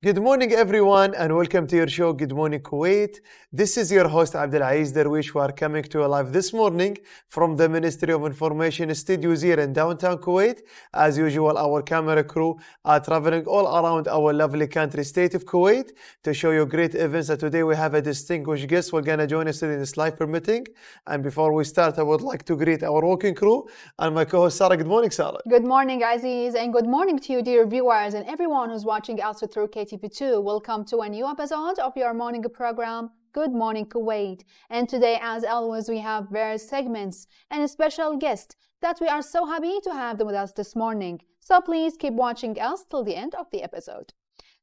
Good morning, everyone, and welcome to your show, Good Morning Kuwait. This is your host, Abdulaziz Darwish. We are coming to you live this morning from the Ministry of Information studios here in downtown Kuwait. As usual, our camera crew are traveling all around our lovely country, state of Kuwait, to show you great events. And today we have a distinguished guest who are going to join us in this live permitting. And before we start, I would like to greet our working crew and my co-host, Sarah. Good morning, Sarah. Good morning, Aziz, and good morning to you, dear viewers, and everyone who's watching also through KTV2. Welcome to a new episode of your morning program, Good Morning Kuwait. And today, as always, we have various segments and a special guest that we are so happy to have them with us this morning. So please keep watching us till the end of the episode.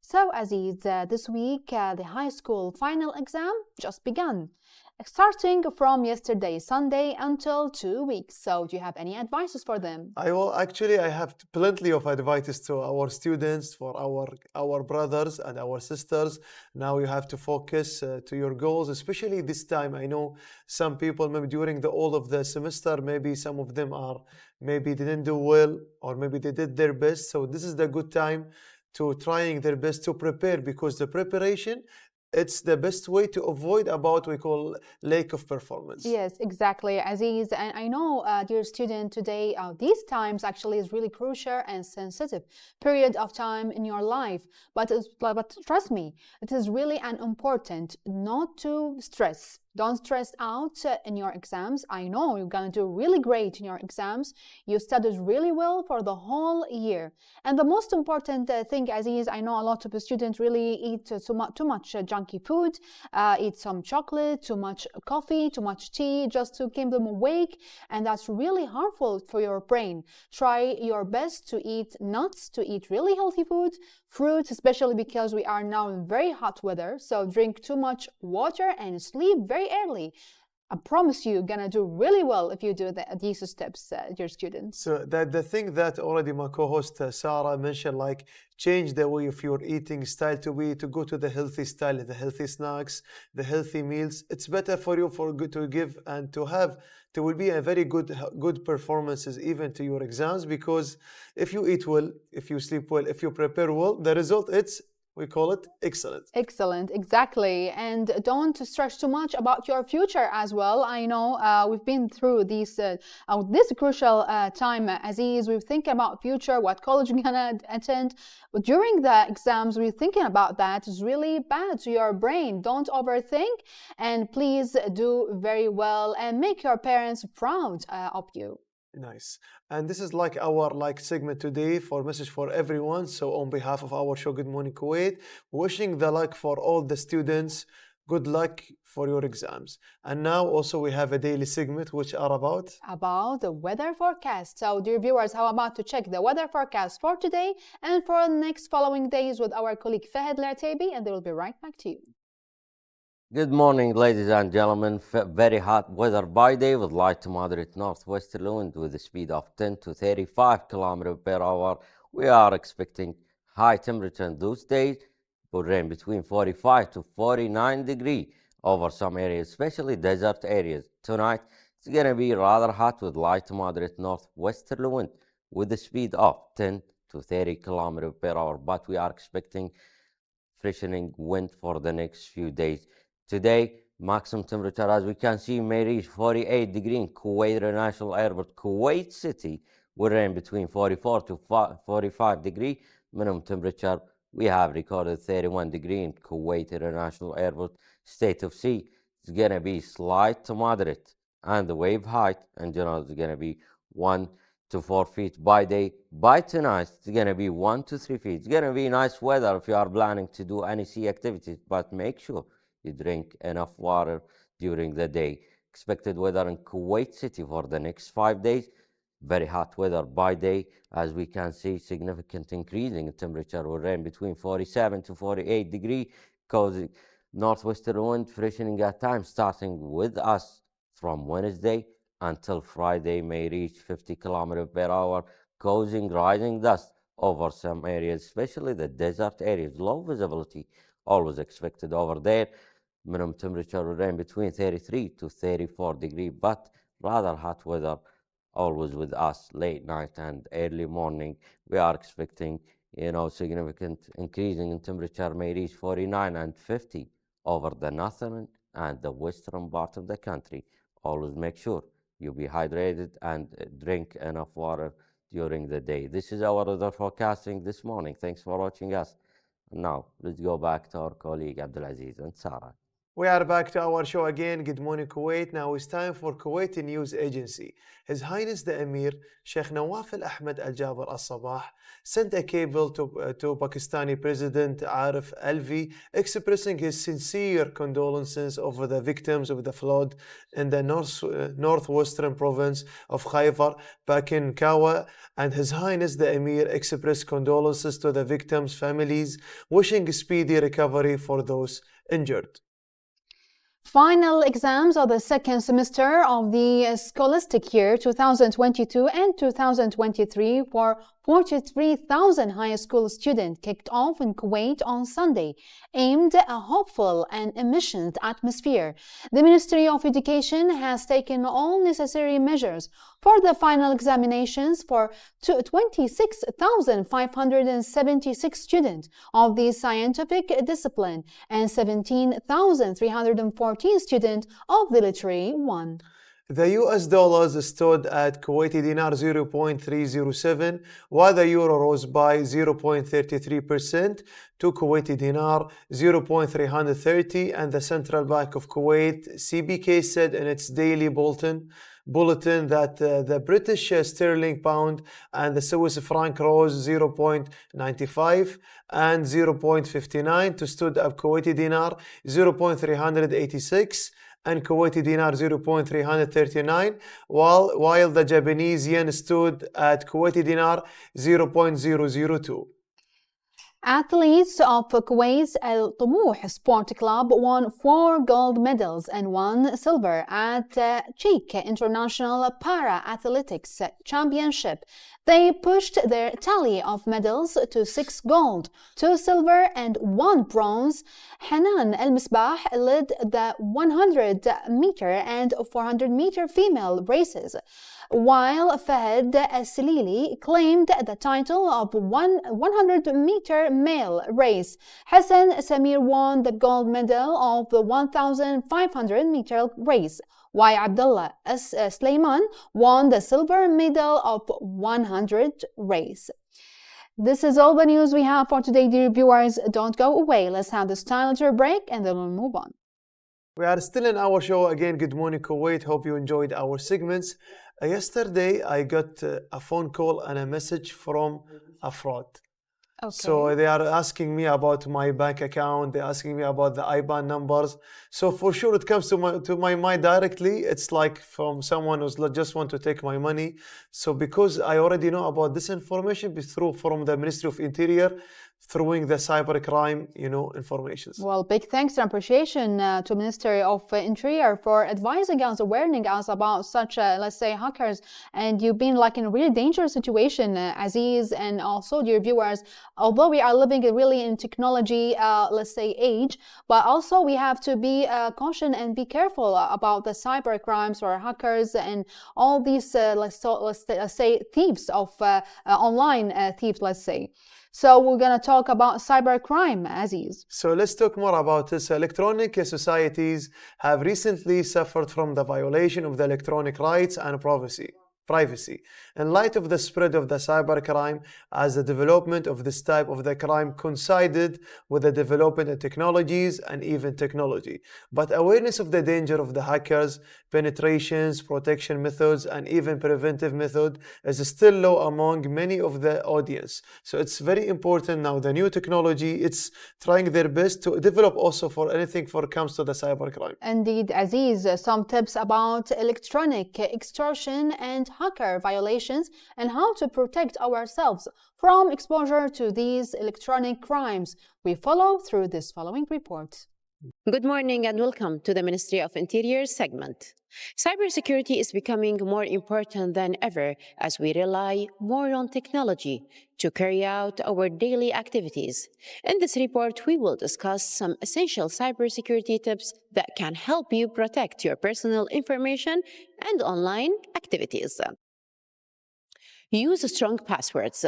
So, Aziz, this week, the high school final exam just began, starting from yesterday, Sunday, until 2 weeks. So do you have any advices for them? I have plenty of advices to our students, for our brothers and our sisters. Now you have to focus to your goals, especially this time. I know some people maybe during all of the semester, maybe some of them maybe didn't do well, or maybe they did their best. So this is the good time to trying their best to prepare, because the preparation, it's the best way to avoid about we call lack of performance. Yes, exactly, Aziz. And I know, dear student, today, these times actually is really crucial and sensitive period of time in your life. But trust me, it is really an important not to stress. Don't stress out in your exams. I know you're going to do really great in your exams. You studied really well for the whole year. And the most important thing, Aziz, I know a lot of students really eat too much junky food, eat some chocolate, too much coffee, too much tea, just to keep them awake. And that's really harmful for your brain. Try your best to eat nuts, to eat really healthy food, fruits, especially because we are now in very hot weather. So drink too much water and sleep very early. I promise you're gonna do really well if you do these steps, dear students. So the thing that already my co-host Sarah mentioned, like change the way of your eating style to go to the healthy style, the healthy snacks, the healthy meals. It's better for you to give and to have. There will be a very good performances even to your exams, because if you eat well, if you sleep well, if you prepare well, the result we call it excellent. Excellent, exactly. And don't stress too much about your future as well. I know we've been through this crucial time, Aziz. We're thinking about future, what college we're gonna attend. But during the exams, we're thinking about that. It's really bad to your brain. Don't overthink, and please do very well and make your parents proud of you. Nice. And this is like our segment today for message for everyone. So on behalf of our show, Good Morning Kuwait, wishing the luck for all the students. Good luck for your exams. And now also we have a daily segment which are about the weather forecast. So dear viewers, how about to check the weather forecast for today and for the next following days with our colleague Fahad Lartabi, and they will be right back to you. Good morning, ladies and gentlemen. Very hot weather by day with light to moderate northwesterly wind with a speed of 10 to 35 km per hour. We are expecting high temperature in those days, will rain between 45 to 49 degrees over some areas, especially desert areas. Tonight, it's going to be rather hot with light to moderate northwesterly wind with a speed of 10 to 30 km per hour, but we are expecting freshening wind for the next few days. Today, maximum temperature, as we can see, may reach 48 degrees in Kuwait International Airport. Kuwait City will rain between 44 to 45 degrees. Minimum temperature, we have recorded 31 degrees in Kuwait International Airport. State of sea is going to be slight to moderate, and the wave height in general is going to be 1 to 4 feet by day. By tonight, it's going to be 1 to 3 feet. It's going to be nice weather if you are planning to do any sea activities, but make sure you drink enough water during the day. Expected weather in Kuwait City for the next 5 days. Very hot weather by day. As we can see, significant increasing in temperature will rain between 47 to 48 degrees, causing northwesterly wind freshening at times, starting with us from Wednesday until Friday, may reach 50 km per hour, causing rising dust over some areas, especially the desert areas. Low visibility always expected over there. Minimum temperature will range between 33 to 34 degrees, but rather hot weather always with us late night and early morning. We are expecting significant increasing in temperature may reach 49 and 50 over the northern and the western part of the country. Always make sure you be hydrated and drink enough water during the day. This is our weather forecasting this morning. Thanks for watching us. Now, let's go back to our colleague Abdulaziz and Sarah. We are back to our show again. Good morning, Kuwait. Now it's time for Kuwaiti News Agency. His Highness the Emir, Sheikh Nawaf Al Ahmed Al Jaber Al Sabah, sent a cable to Pakistani President Arif Alvi expressing his sincere condolences over the victims of the flood in the northwestern province of Khyber Pakhtunkhwa, and His Highness the Emir expressed condolences to the victims' families, wishing speedy recovery for those injured. Final exams of the second semester of the scholastic year 2022 and 2023 for 43,000 high school students kicked off in Kuwait on Sunday, aimed at a hopeful and efficient atmosphere. The Ministry of Education has taken all necessary measures for the final examinations for 26,576 students of the scientific discipline and 17,314 students of the literary one. The US dollars stood at Kuwaiti dinar 0.307, while the euro rose by 0.33% to Kuwaiti dinar 0.330, and the Central Bank of Kuwait, CBK, said in its daily bulletin that the British sterling pound and the Swiss franc rose 0.95 and 0.59 to stood at Kuwaiti dinar 0.386 and Kuwaiti dinar 0.339, while the Japanese yen stood at Kuwaiti dinar 0.002. Athletes of Kuwait's Al Tamoh Sport Club won 4 gold medals and 1 silver at Cheek International Para Athletics Championship. They pushed their tally of medals to 6 gold, 2 silver and 1 bronze. Hanan Al Misbah led the 100-meter and 400-meter female races, while Fahad Al-Salili claimed the title of 100-meter male race. Hassan Samir won the gold medal of the 1,500-meter race, while Abdullah Sleiman won the silver medal of 100 race. This is all the news we have for today, dear viewers. Don't go away. Let's have this little break and then we'll move on. We are still in our show again. Good morning, Kuwait. Hope you enjoyed our segments. Yesterday, I got a phone call and a message from a fraud. Okay. So they are asking me about my bank account. They're asking me about the IBAN numbers. So for sure, it comes to my mind directly. It's like from someone who's just want to take my money. So because I already know about this information from the Ministry of Interior, throwing the cybercrime, information. Well, big thanks and appreciation to Ministry of Interior for advising us, warning us about such, let's say, hackers. And you've been like in a really dangerous situation, Aziz, and also dear viewers. Although we are living really in technology, let's say, age, but also we have to be cautious and be careful about the cyber crimes or hackers and all these, let's say, thieves of online thieves, let's say. So we're going to talk about cybercrime, Aziz. So let's talk more about this. Electronic societies have recently suffered from the violation of the electronic rights and privacy. In light of the spread of the cybercrime, as the development of this type of the crime coincided with the development of technologies and even technology. But awareness of the danger of the hackers, penetrations, protection methods, and even preventive method is still low among many of the audience. So it's very important now. The new technology, it's trying their best to develop also for anything for comes to the cybercrime. Indeed, Aziz, some tips about electronic extortion and hacker violations and how to protect ourselves from exposure to these electronic crimes. We follow through this following report. Good morning and welcome to the Ministry of Interior segment. Cybersecurity is becoming more important than ever as we rely more on technology to carry out our daily activities. In this report, we will discuss some essential cybersecurity tips that can help you protect your personal information and online activities. Use strong passwords.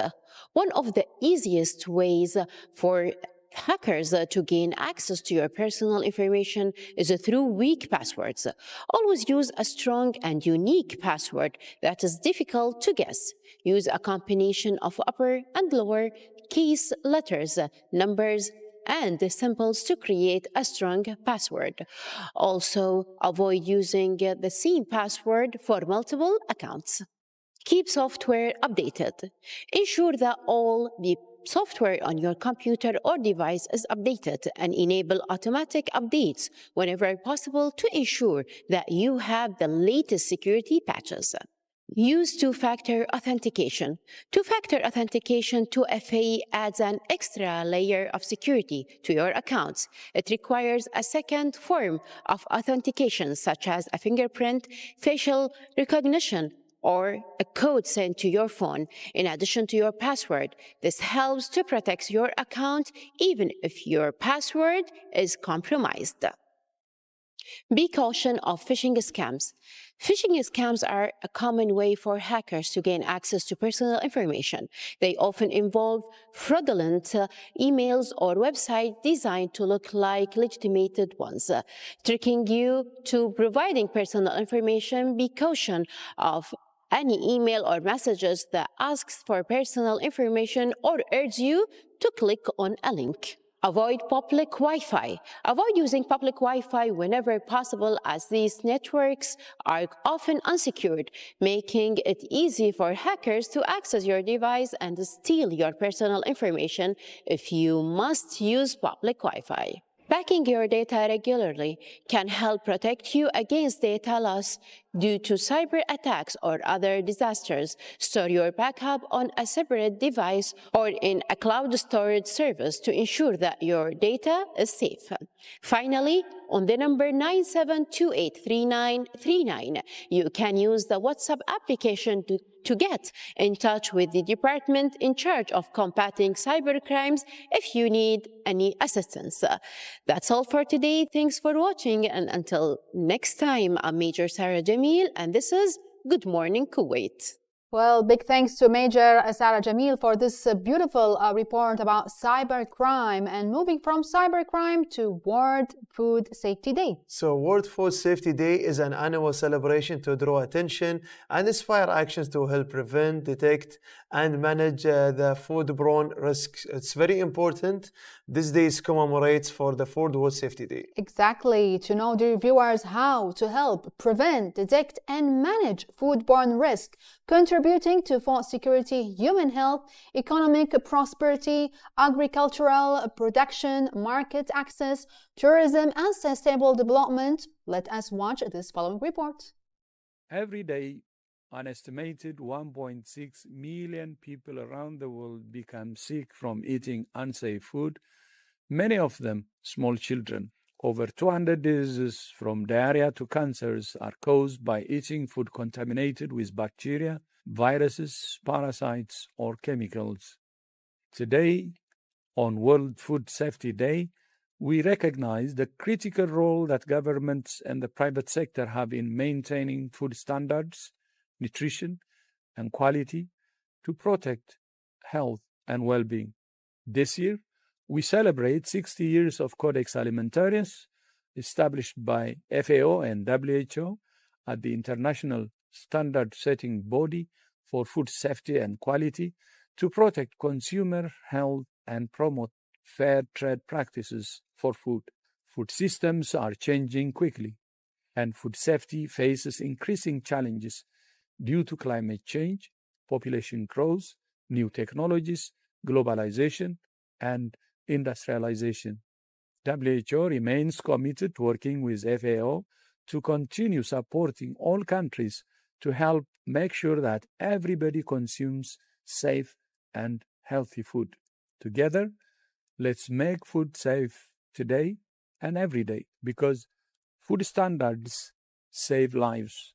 One of the easiest ways for hackers to gain access to your personal information is through weak passwords. Always use a strong and unique password that is difficult to guess. Use a combination of upper and lower case letters, numbers, and symbols to create a strong password. Also, avoid using the same password for multiple accounts. Keep software updated. Ensure that all the software on your computer or device is updated, and enable automatic updates whenever possible to ensure that you have the latest security patches. Use two-factor authentication. Two-factor authentication, 2FA, adds an extra layer of security to your accounts. It requires a second form of authentication, such as a fingerprint, facial recognition, or a code sent to your phone, in addition to your password. This helps to protect your account even if your password is compromised. Be cautious of phishing scams. Phishing scams are a common way for hackers to gain access to personal information. They often involve fraudulent emails or websites designed to look like legitimate ones, tricking you to providing personal information. Be cautious of any email or messages that asks for personal information or urge you to click on a link. Avoid public Wi-Fi. Avoid using public Wi-Fi whenever possible, as these networks are often unsecured, making it easy for hackers to access your device and steal your personal information if you must use public Wi-Fi. Backing your data regularly can help protect you against data loss due to cyber attacks or other disasters. Store your backup on a separate device or in a cloud storage service to ensure that your data is safe. Finally, on the number 97283939, you can use the WhatsApp application to get in touch with the department in charge of combating cybercrimes if you need any assistance. That's all for today. Thanks for watching, and until next time, I'm Major Sarah Jamil, and this is Good Morning Kuwait. Well, big thanks to Major Sarah Jamil for this beautiful report about cybercrime. And moving from cybercrime to World Food Safety Day. So World Food Safety Day is an annual celebration to draw attention and inspire actions to help prevent, detect, and manage the foodborne risks. It's very important. This day commemorates for the Food Safety Day. Exactly. To know, dear viewers, how to help prevent, detect, and manage foodborne risk, contributing to food security, human health, economic prosperity, agricultural production, market access, tourism, and sustainable development. Let us watch this following report. Every day, an estimated 1.6 million people around the world become sick from eating unsafe food, many of them small children. Over 200 diseases from diarrhea to cancers are caused by eating food contaminated with bacteria, viruses, parasites, or chemicals. Today, on World Food Safety Day, we recognize the critical role that governments and the private sector have in maintaining food standards, nutrition, and quality to protect health and well-being. This year, we celebrate 60 years of Codex Alimentarius, established by FAO and WHO at the international standard-setting body for food safety and quality to protect consumer health and promote fair trade practices for food. Food systems are changing quickly, and food safety faces increasing challenges due to climate change, population growth, new technologies, globalization, and industrialization. WHO remains committed to working with FAO to continue supporting all countries to help make sure that everybody consumes safe and healthy food. Together, let's make food safe today and every day, because food standards save lives.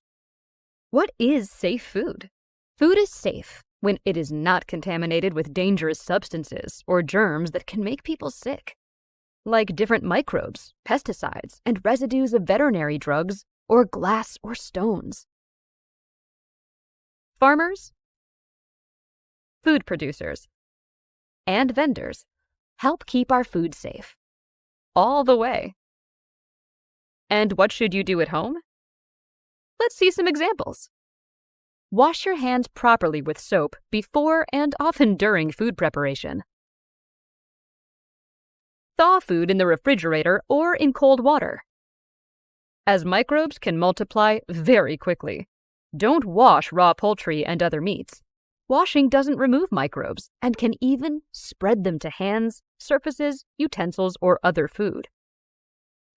What is safe food? Food is safe when it is not contaminated with dangerous substances or germs that can make people sick, like different microbes, pesticides, and residues of veterinary drugs or glass or stones. Farmers, food producers, and vendors help keep our food safe. All the way. And what should you do at home? Let's see some examples. Wash your hands properly with soap before and often during food preparation. Thaw food in the refrigerator or in cold water, as microbes can multiply very quickly. Don't wash raw poultry and other meats. Washing doesn't remove microbes and can even spread them to hands, surfaces, utensils, or other food.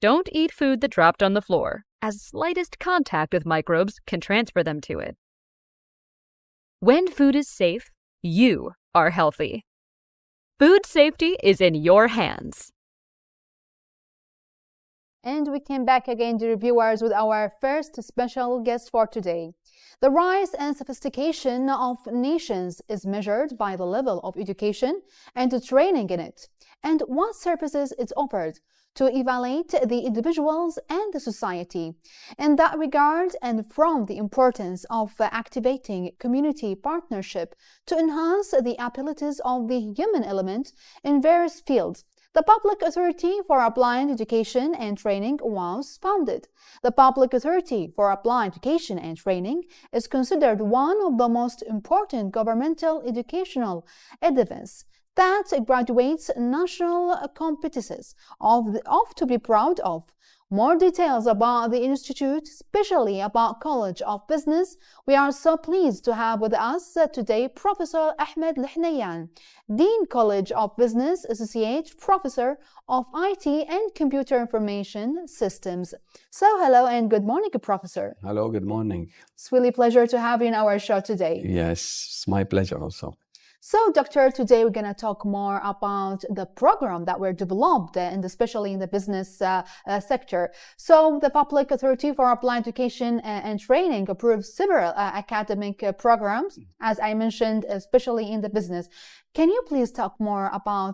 Don't eat food that dropped on the floor, as slightest contact with microbes can transfer them to it. When food is safe, you are healthy. Food safety is in your hands. And we came back again, dear viewers, with our first special guest for today. The rise and sophistication of nations is measured by the level of education and training in it, and what services it offered to evaluate the individuals and the society. In that regard, and from the importance of activating community partnership to enhance the abilities of the human element in various fields, the Public Authority for Applied Education and Training was founded. The Public Authority for Applied Education and Training is considered one of the most important governmental educational entities that graduates national competencies of to be proud of. More details about the Institute, especially about College of Business, we are so pleased to have with us today Professor Ahmed Lihnayan, Dean College of Business, Associate Professor of IT and Computer Information Systems. So hello and good morning, Professor. Hello, good morning. It's really a pleasure to have you in our show today. Yes, it's my pleasure also. So, Doctor, today we're going to talk more about the program that were developed, and especially in the business sector. So, the Public Authority for Applied Education and Training approved several academic programs, as I mentioned, especially in the business. Can you please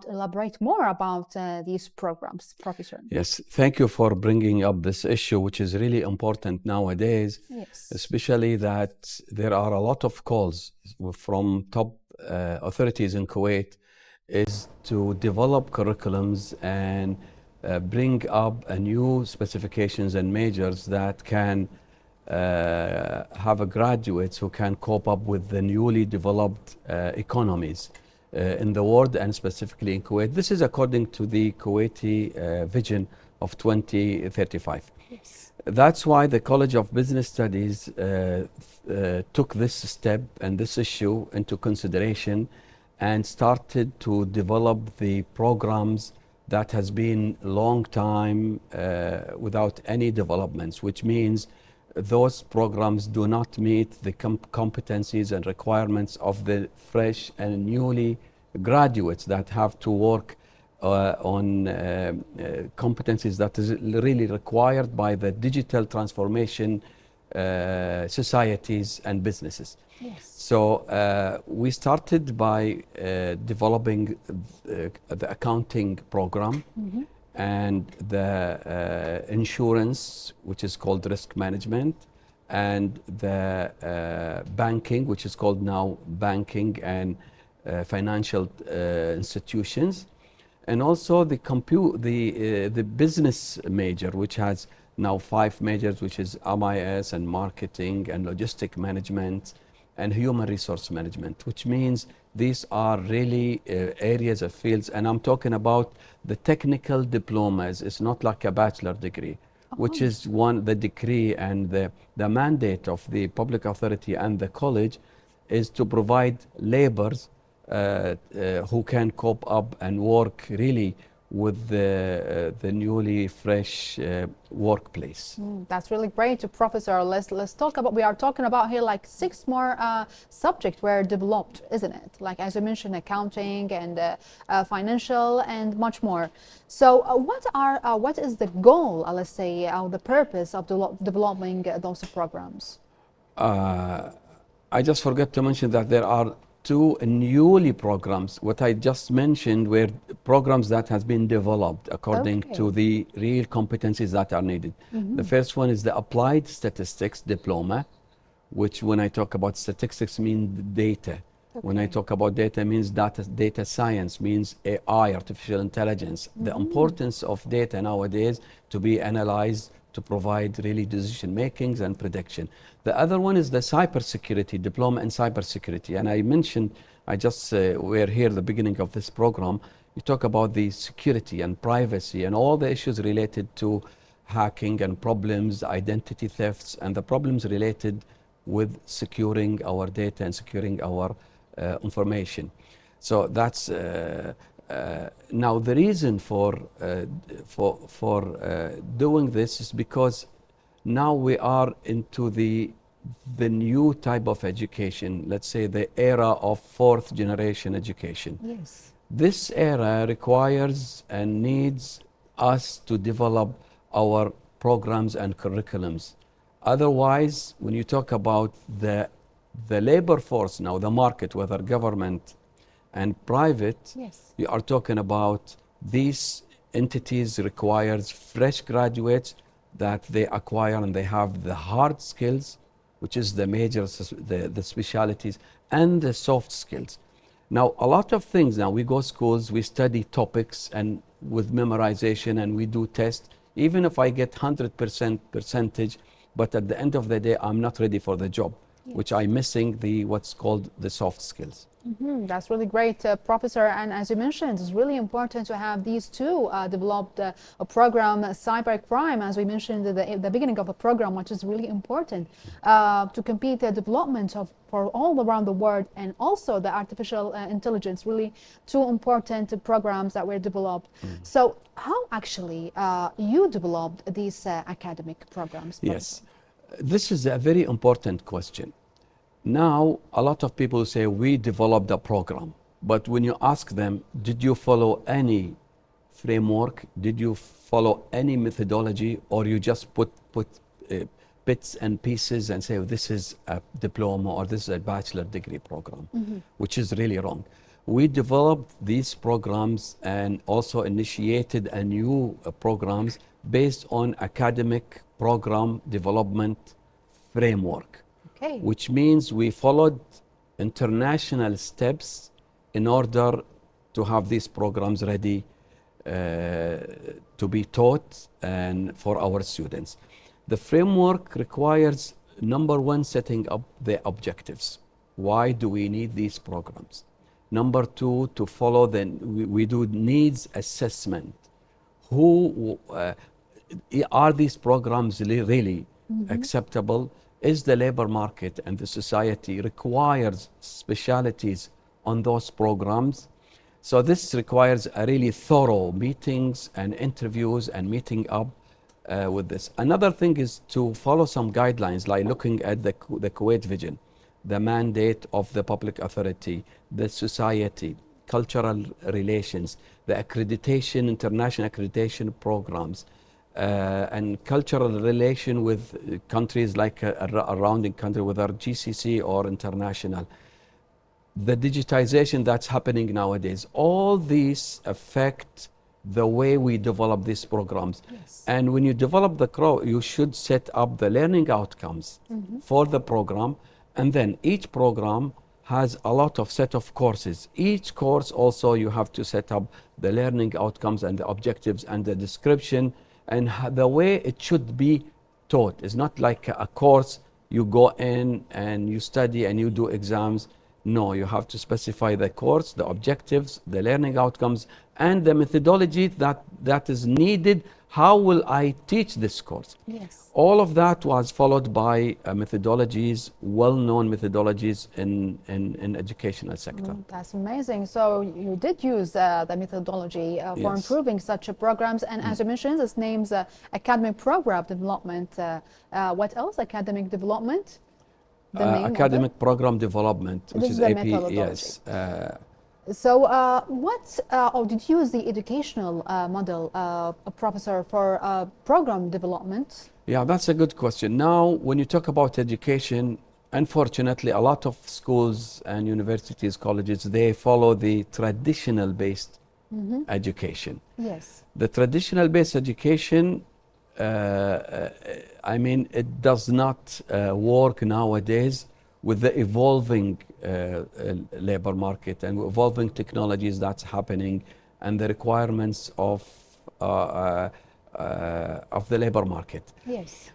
elaborate more about these programs, Professor? Yes, thank you for bringing up this issue, which is really important nowadays, yes, especially that there are a lot of calls from top authorities in Kuwait is to develop curriculums and bring up new specifications and majors that can have graduates who can cope up with the newly developed economies in the world and specifically in Kuwait. This is according to the Kuwaiti vision of 2035. yes. That's why the College of Business Studies took this step and this issue into consideration and started to develop the programs that has been long time without any developments, which means those programs do not meet the competencies and requirements of the fresh and newly graduates that have to work on competencies that is really required by the digital transformation societies and businesses. Yes. So we started by developing the accounting program and the insurance, which is called risk management, and the banking, which is called now banking and financial institutions. And also the business major, which has now 5 majors, which is MIS and marketing and logistic management and human resource management, which means these are really areas of fields. And I'm talking about the technical diplomas. It's not like a bachelor degree, which is the degree and the mandate of the public authority and the college is to provide laborers who can cope up and work really with the newly fresh workplace. That's really great, Professor. Let's talk about. We are talking about here like 6 more subjects were developed, isn't it? Like as you mentioned, accounting and financial and much more. So, what is the goal? Let's say the purpose of developing those programs. I just forgot to mention that there are 2 newly programs. What I just mentioned were programs that has been developed according to the real competencies that are needed. The first one is the Applied Statistics Diploma, which when I talk about statistics mean data. When I talk about data, means data science, means AI, artificial intelligence. The importance of data nowadays to be analyzed to provide really decision makings and prediction. The other one is the cybersecurity, diploma in cybersecurity. And I mentioned, we're here at the beginning of this program, you talk about the security and privacy and all the issues related to hacking and problems, identity thefts, and the problems related with securing our data and securing our information. So that's now the reason for doing this is because now we are into the new type of education. Let's say the era of fourth generation education. Yes. This era requires and needs us to develop our programs and curriculums. Otherwise, when you talk about the labor force now, the market, whether government and private, Yes. you are talking about these entities requires fresh graduates that they acquire and they have the hard skills, which is the major, the specialities, and the soft skills. Now, a lot of things now, we go schools, we study topics and with memorization and we do tests. Even if I get 100% percentage, but at the end of the day, I'm not ready for the job, which I'm missing what's called the soft skills. That's really great, Professor. And as you mentioned, it's really important to have these two developed a program, cybercrime, as we mentioned at the beginning of the program, which is really important to compete the development for all around the world, and also the artificial intelligence, really two important programs that were developed. So how actually you developed these academic programs, Professor? Yes, this is a very important question. Now, a lot of people say we developed a program, but when you ask them, did you follow any framework? Did you follow any methodology, or you just put bits and pieces and say, oh, this is a diploma or this is a bachelor degree program, which is really wrong. We developed these programs and also initiated a new programs based on academic program development framework. Okay. Which means we followed international steps in order to have these programs ready to be taught and for our students. The framework requires, number one, setting up the objectives. Why do we need these programs? Number two, to follow we do needs assessment. Who are these programs really acceptable? Is the labor market and the society requires specialities on those programs? So this requires a really thorough meetings and interviews and meeting up with this. Another thing is to follow some guidelines, like looking at the Kuwait vision, the mandate of the public authority, the society, cultural relations, the accreditation, international accreditation programs, and cultural relation with countries like around the country, whether GCC or international. The digitization that's happening nowadays, all these affect the way we develop these programs. Yes. And when you develop you should set up the learning outcomes for the program, and then each program has a lot of set of courses. Each course also you have to set up the learning outcomes and the objectives and the description and the way it should be taught. It's not like a course you go in and you study and you do exams. No, you have to specify the course, the objectives, the learning outcomes, and the methodology that is needed. How will I teach this course? Yes. All of that was followed by methodologies, well-known methodologies in educational sector. That's amazing. So you did use the methodology for Yes. improving such programs. And as you mentioned, this name's academic program development. What else? Academic development? The name of it? Academic program development, which This is is the AP. methodology. Yes. So did you use the educational model, Professor, for program development? Yeah, that's a good question. Now, when you talk about education, unfortunately, a lot of schools and universities, colleges, they follow the traditional based education. Yes. The traditional based education, I mean, it does not work nowadays with the evolving labor market and evolving technologies that's happening and the requirements of the labor market. Yes.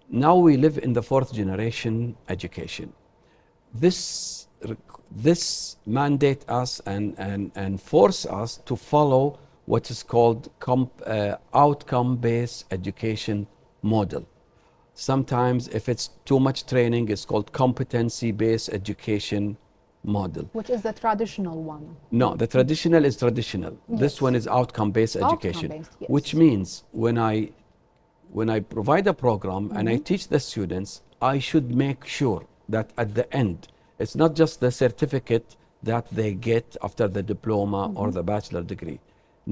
Now we live in the fourth generation education. This mandate us and force us to follow what is called outcome-based education model. Sometimes if it's too much training, it's called competency-based education model. Which is the traditional one. No, the traditional is traditional. Yes. This one is outcome-based education, Outcome-based, yes. which means when I provide a program and I teach the students, I should make sure that at the end, it's not just the certificate that they get after the diploma or the bachelor degree.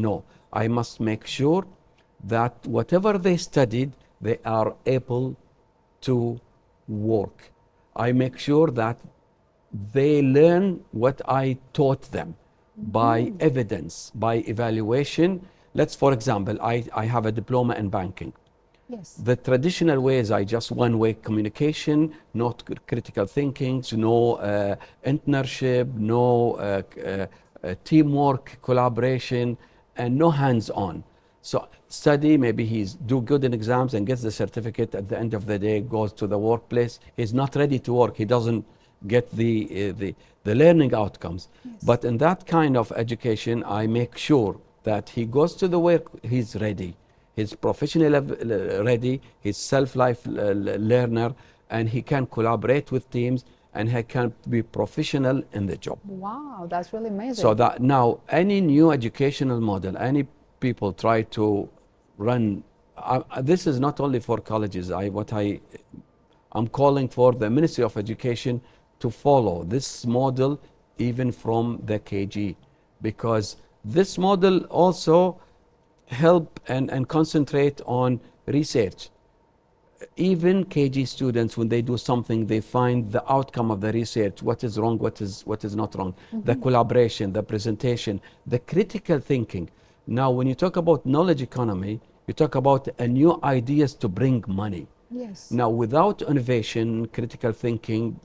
No, I must make sure that whatever they studied, they are able to work. I make sure that they learn what I taught them by evidence, by evaluation. For example, I have a diploma in banking. Yes. The traditional ways are just one-way communication, no critical thinking, no internship, no teamwork, collaboration, and no hands-on. So study, maybe he's do good in exams and gets the certificate. At the end of the day, goes to the workplace. He's not ready to work. He doesn't get the learning outcomes. Yes. But in that kind of education, I make sure that he goes to the work, he's ready. He's professionally ready, he's self-life learner, and he can collaborate with teams, and he can be professional in the job. Wow, that's really amazing. So that now any new educational model, any people try to run, this is not only for colleges. I'm calling for the Ministry of Education to follow this model even from the KG, because this model also help and concentrate on research. Even KG students, when they do something, they find the outcome of the research, what is wrong, what is not wrong, the collaboration, the presentation, the critical thinking. Now, when you talk about knowledge economy, you talk about new ideas to bring money. Yes. Now, without innovation, critical thinking,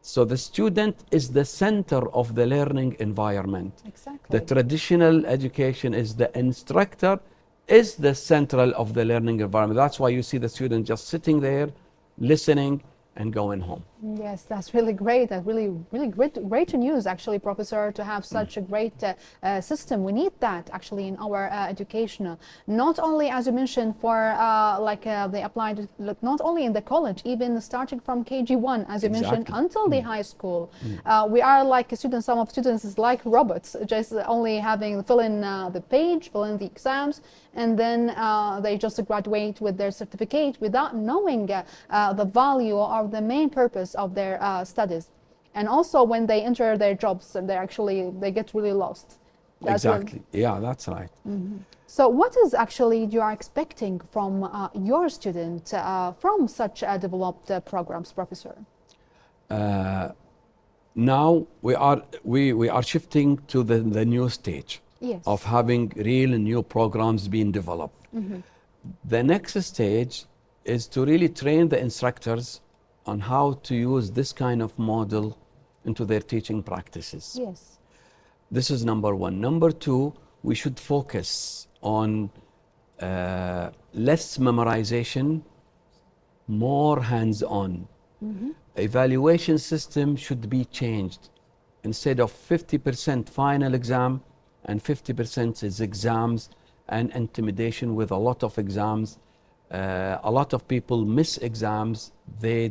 so the student is the center of the learning environment. Exactly. The traditional education is the instructor, is the central of the learning environment. That's why you see the student just sitting there, listening, and going home. Yes, that's really great. That's really great news, actually, Professor, to have such a great system. We need that actually in our education. Not only, as you mentioned, for they applied not only in the college, even starting from KG1, as you mentioned, until the high school. We are like students. Some of students is like robots, just only having fill in the page, fill in the exams, and then they just graduate with their certificate without knowing the value or the main purpose of their studies. And also when they enter their jobs, they get really lost. Exactly. Yeah, that's right. So what is actually you are expecting from your student from such developed programs, Professor? Now we are shifting to the new stage. Yes. Of having real new programs being developed. The next stage is to really train the instructors on how to use this kind of model into their teaching practices. Yes. This is number one. Number two, we should focus on less memorization, more hands-on. Evaluation system should be changed. Instead of 50% final exam and 50% is exams and intimidation with a lot of exams. A lot of people miss exams. They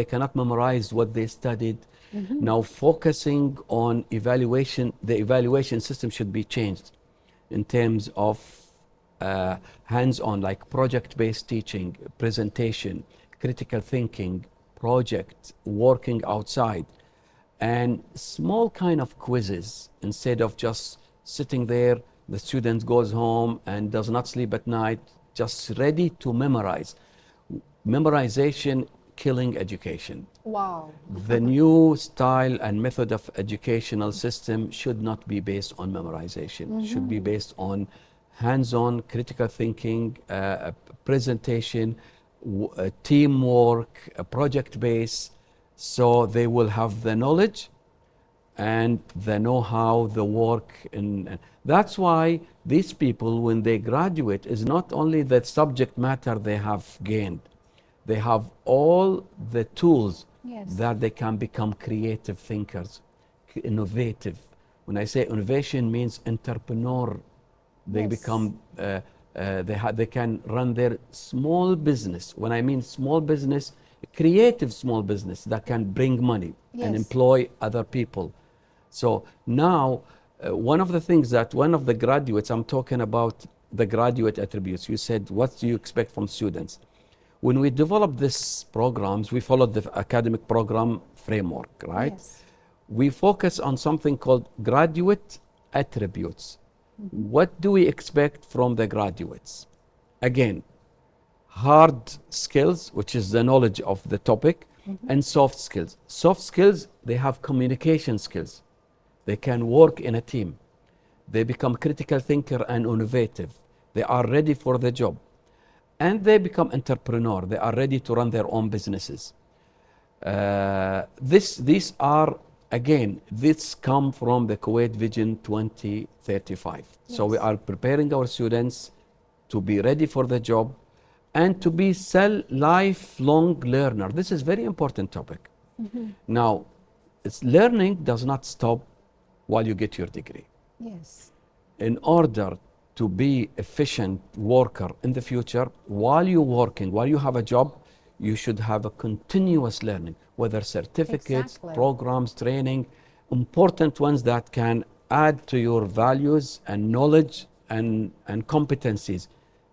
cannot memorize what they studied. Now focusing on evaluation, the evaluation system should be changed in terms of hands-on, like project-based teaching, presentation, critical thinking, project, working outside, and small kind of quizzes instead of just sitting there. The student goes home and does not sleep at night, just ready to memorize. Memorization killing education. Wow. The new style and method of educational system should not be based on memorization. Should be based on hands-on critical thinking, presentation, teamwork, project-based. So they will have the knowledge and the know-how, the work. That's why these people, when they graduate, is not only the subject matter they have gained, they have all the tools that they can become creative thinkers, innovative. When I say innovation, means entrepreneur. They become, they can run their small business. When I mean small business, creative small business that can bring money and employ other people. So now, one of the things that one of the graduates, I'm talking about the graduate attributes. You said, what do you expect from students? When we developed these programs, we followed the academic program framework, right? Yes. We focus on something called graduate attributes. What do we expect from the graduates? Again, hard skills, which is the knowledge of the topic, and soft skills. Soft skills, they have communication skills. They can work in a team. They become critical thinker and innovative. They are ready for the job. And they become entrepreneur. They are ready to run their own businesses. These are, again, this come from the Kuwait Vision 2035. So we are preparing our students to be ready for the job and to be lifelong learner. This is very important topic. Now, learning does not stop while you get your degree. Yes. In order to be efficient worker in the future, while you're working, while you have a job, you should have a continuous learning, whether certificates, programs, training, important ones that can add to your values and knowledge and competencies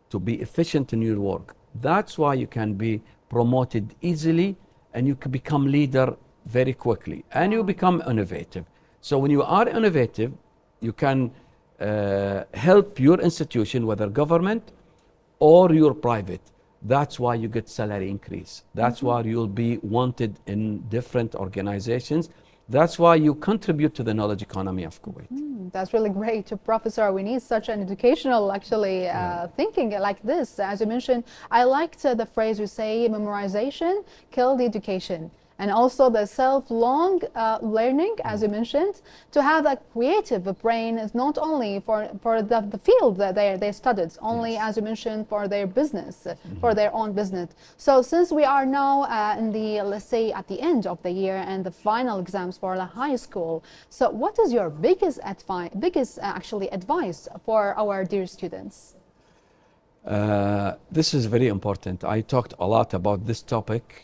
to be efficient in your work. That's why you can be promoted easily and you can become leader very quickly and you become innovative. So when you are innovative, you can help your institution, whether government or your private. That's why you get salary increase. That's why you'll be wanted in different organizations. That's why you contribute to the knowledge economy of Kuwait. That's really great, Professor. We need such an educational, actually, thinking like this. As you mentioned, I liked the phrase you say, memorization killed education. And also the self-long learning, as you mentioned, to have a creative brain is not only for the field that they studied, only as you mentioned, for their business, for their own business. So since we are now in the, let's say, at the end of the year and the final exams for the high school, so what is your biggest actually advice for our dear students? This is very important. I talked a lot about this topic.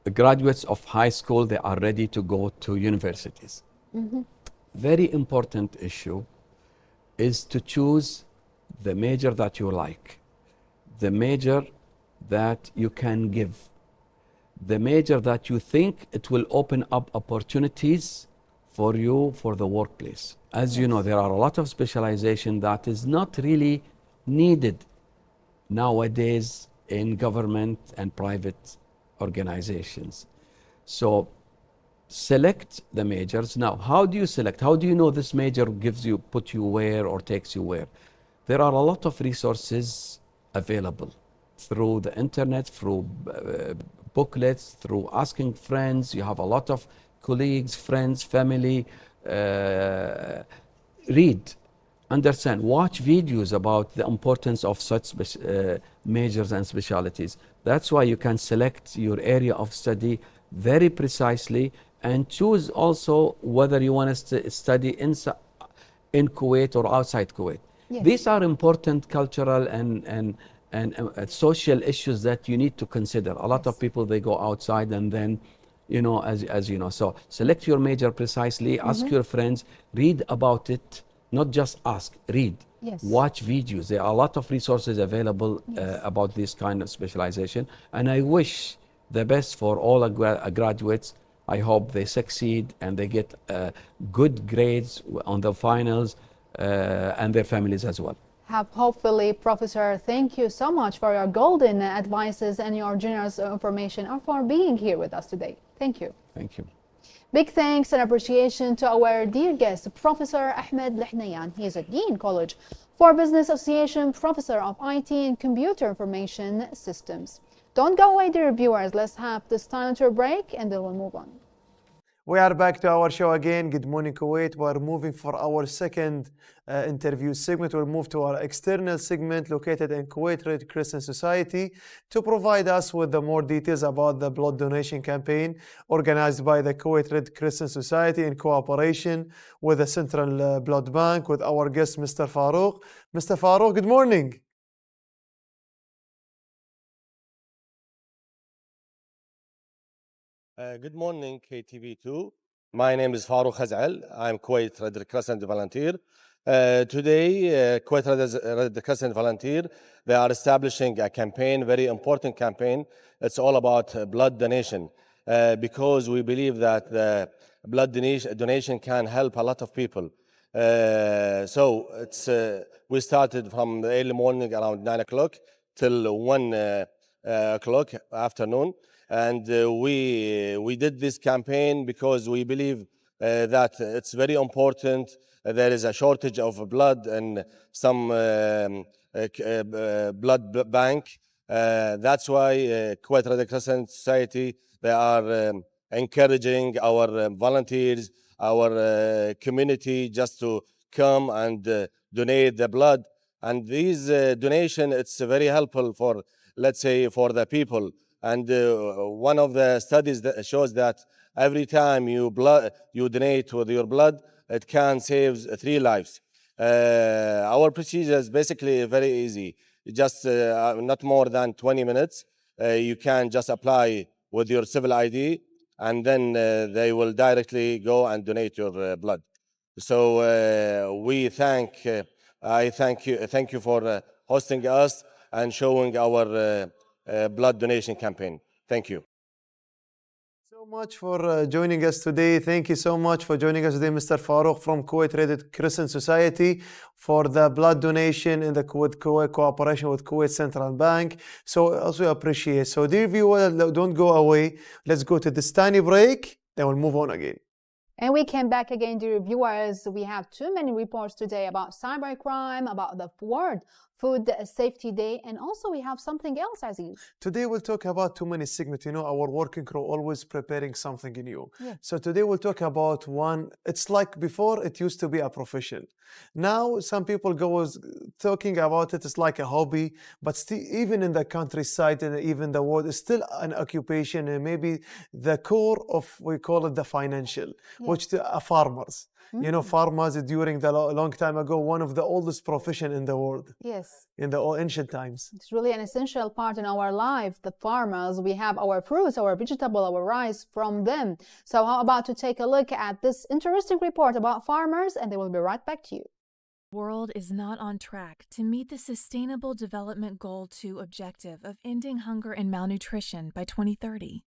The graduates of high school, they are ready to go to universities. Very important issue is to choose the major that you like, the major that you can give, the major that you think it will open up opportunities for you for the workplace. As you know, there are a lot of specialization that is not really needed nowadays in government and private organizations. So select the majors. Now, how do you select? How do you know this major puts you where or takes you where? There are a lot of resources available through the internet, through booklets, through asking friends. You have a lot of colleagues, friends, family. Read, understand, watch videos about the importance of such majors and specialties. That's why you can select your area of study very precisely and choose also whether you want to study in Kuwait or outside Kuwait. These are important cultural and social issues that you need to consider. A lot of people, they go outside and then, you know, as you know. So select your major precisely, ask your friends, read about it, not just ask, read. Watch videos. There are a lot of resources available about this kind of specialization. And I wish the best for all graduates. I hope they succeed and they get good grades on the finals and their families as well. Hopefully, Professor, thank you so much for your golden advices and your generous information and for being here with us today. Thank you. Thank you. Big thanks and appreciation to our dear guest, Professor Ahmed Lehnayan. He is a Dean College for Business Association, Professor of IT and Computer Information Systems. Don't go away, dear viewers. Let's have this silent break and then we'll move on. We are back to our show again. Good morning, Kuwait. We're moving for our second interview segment. We'll move to our external segment located in Kuwait Red Crescent Society to provide us with the more details about the blood donation campaign organized by the Kuwait Red Crescent Society in cooperation with the Central Blood Bank with our guest, Mr. Farouk. Mr. Farouk, good morning. Good morning, KTV2. My name is Farouk Khazal. I'm Kuwait Red Crescent volunteer. Today, Kuwait Red Crescent volunteer, they are establishing a campaign, very important campaign. It's all about blood donation because we believe that the blood donation can help a lot of people. So we started from the early morning around 9 o'clock till 1 o'clock afternoon. And we did this campaign because we believe that it's very important. There is a shortage of blood in some blood bank. That's why Kuwait Red Crescent Society, they are encouraging our volunteers, our community just to come and donate the blood. And these donation, it's very helpful for, let's say, for the people. And one of the studies that shows that every time you donate with your blood, it can save 3 lives. Our procedure is basically very easy. Just not more than 20 minutes. You can just apply with your civil ID, and then they will directly go and donate your blood. So I thank you for hosting us and showing our blood donation campaign. Thank you. So much for joining us today. Thank you so much for joining us today, Mr. Farouk from Kuwait Red Crescent Society for the blood donation in the Kuwait cooperation with Kuwait Central Bank. So also appreciate. So dear viewers, don't go away. Let's go to this tiny break, then we'll move on again. And we came back again, dear viewers. We have too many reports today about cybercrime, about the World Food Safety Day, and also we have something else, Aziz. Today we'll talk about too many segments. You know, our working crew always preparing something new. Yeah. So today we'll talk about one. It's like before it used to be a profession. Now some people talking about it. It's like a hobby, but still, even in the countryside and even the world, it's still an occupation, and maybe the core of, we call it the financial, which are farmers. You know, farmers during the long time ago, one of the oldest profession in the world. Yes. In the ancient times. It's really an essential part in our life. The farmers, we have our fruits, our vegetable, our rice from them. So how about to take a look at this interesting report about farmers, and they will be right back to you. The world is not on track to meet the Sustainable Development Goal 2 objective of ending hunger and malnutrition by 2030.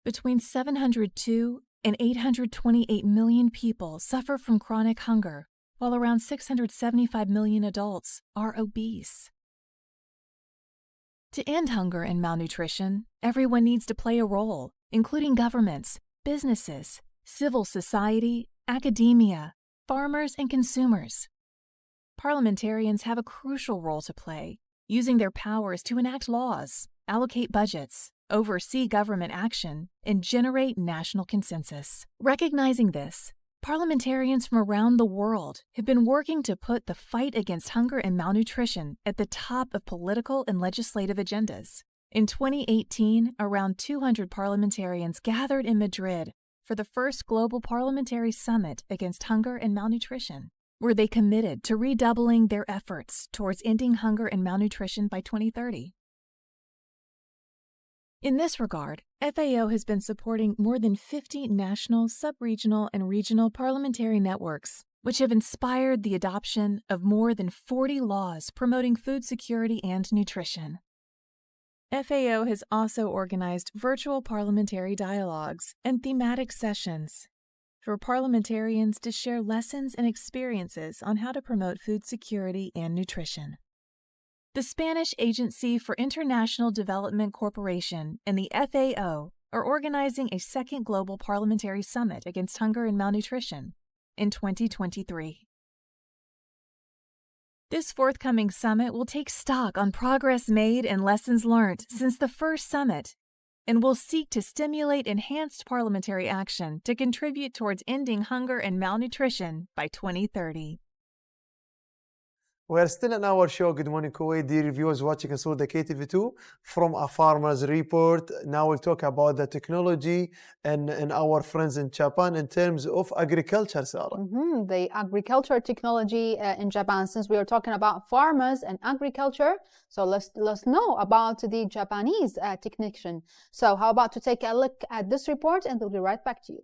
Between 702 and 828 million people suffer from chronic hunger, while around 675 million adults are obese. To end hunger and malnutrition, everyone needs to play a role, including governments, businesses, civil society, academia, farmers, and consumers. Parliamentarians have a crucial role to play, using their powers to enact laws, allocate budgets, oversee government action, and generate national consensus. Recognizing this, parliamentarians from around the world have been working to put the fight against hunger and malnutrition at the top of political and legislative agendas. In 2018, around 200 parliamentarians gathered in Madrid for the first Global Parliamentary Summit against hunger and malnutrition, where they committed to redoubling their efforts towards ending hunger and malnutrition by 2030. In this regard, FAO has been supporting more than 50 national, sub-regional, and regional parliamentary networks, which have inspired the adoption of more than 40 laws promoting food security and nutrition. FAO has also organized virtual parliamentary dialogues and thematic sessions for parliamentarians to share lessons and experiences on how to promote food security and nutrition. The Spanish Agency for International Development Corporation and the FAO are organizing a second global parliamentary summit against hunger and malnutrition in 2023. This forthcoming summit will take stock on progress made and lessons learned since the first summit, and will seek to stimulate enhanced parliamentary action to contribute towards ending hunger and malnutrition by 2030. We are still in our show, Good Morning Kuwait, dear viewers watching us through the KTV2 from a farmer's report. Now we'll talk about the technology and our friends in Japan in terms of agriculture, Sarah. The agriculture technology in Japan, since we are talking about farmers and agriculture, so let's know about the Japanese technician. So how about to take a look at this report and we'll be right back to you.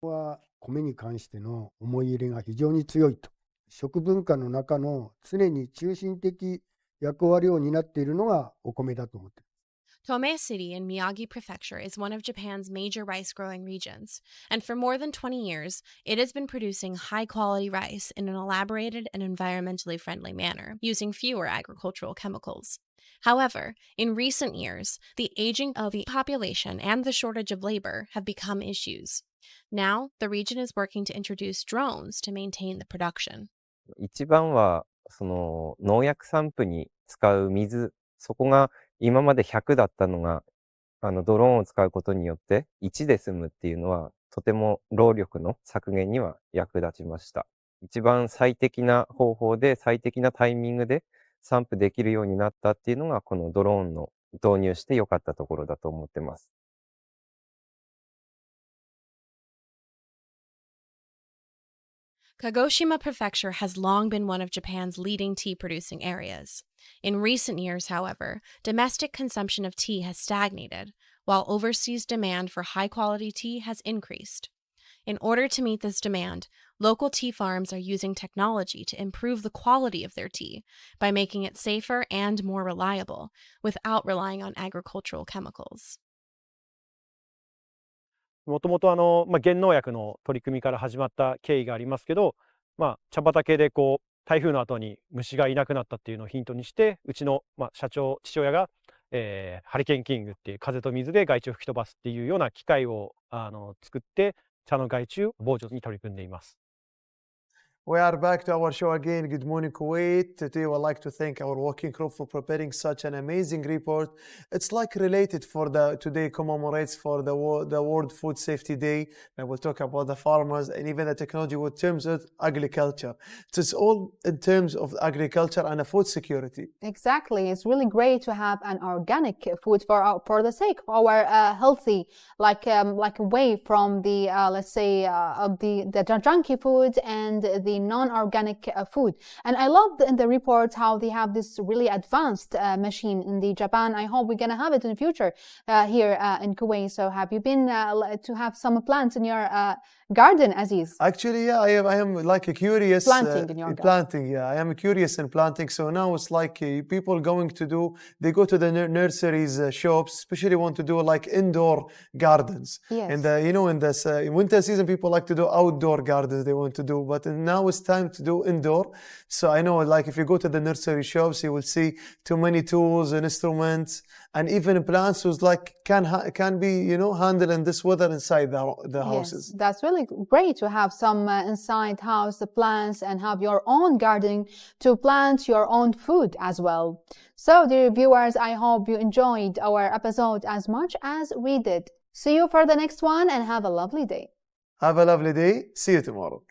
は米に関しての思い入れが非常に強いと。食文化の中の常に中心的役割を担っているのがお米だと思っています。Tomei City in Miyagi Prefecture is one of Japan's major rice-growing regions, and for more than 20 years, it has been producing high-quality rice in an elaborated and environmentally friendly manner, using fewer agricultural chemicals. However, in recent years, the aging of the population and the shortage of labor have become issues. Now, the region is working to introduce drones to maintain the production. 一番はその農薬散布に使う水、そこが今まで100だったのがドローンを使うことによって1で済むっていうのはとても労力の削減には役立ちました。一番最適な方法で最適なタイミングで散布できるようになったっていうのがこのドローンの導入して良かったところだと思ってます。Kagoshima Prefecture has long been one of Japan's leading tea-producing areas. In recent years, however, domestic consumption of tea has stagnated, while overseas demand for high-quality tea has increased. In order to meet this demand, local tea farms are using technology to improve the quality of their tea by making it safer and more reliable, without relying on agricultural chemicals. もともと減農薬の取り組みから始まった経緯がありますけど、茶畑で台風の後に虫がいなくなったっていうのをヒントにして、うちの、父親が、ハリケーンキングっていう風と水で害虫を吹き飛ばすっていうような機械を作って茶の害虫防除に取り組んでいます。We are back to our show again. Good morning, Kuwait. Today, I would like to thank our working group for preparing such an amazing report. It's like related for today commemorates for the World Food Safety Day. And we'll talk about the farmers and even the technology with terms of agriculture. It's all in terms of agriculture and food security. Exactly. It's really great to have an organic food for the sake of our healthy, like away from the let's say of the junky food and the non-organic food. And I love in the report how they have this really advanced machine in the Japan. I hope we're gonna have it in the future here in Kuwait. So have you been to have some plants in your garden, Aziz? Actually, yeah, I am like curious. Planting in your garden. Planting, yeah. I am curious in planting. So now it's like people they go to the nurseries, shops, especially want to do like indoor gardens. Yes. And in this winter season, people like to do outdoor gardens they want to do. But now it's time to do indoor. So I know like if you go to the nursery shops, you will see too many tools and instruments and even plants who's like can be, handled in this weather inside the houses. Yes, that's really great to have some inside house plants and have your own garden to plant your own food as well. So dear viewers, I hope you enjoyed our episode as much as we did. See you for the next one and have a lovely day. Have a lovely day. See you tomorrow.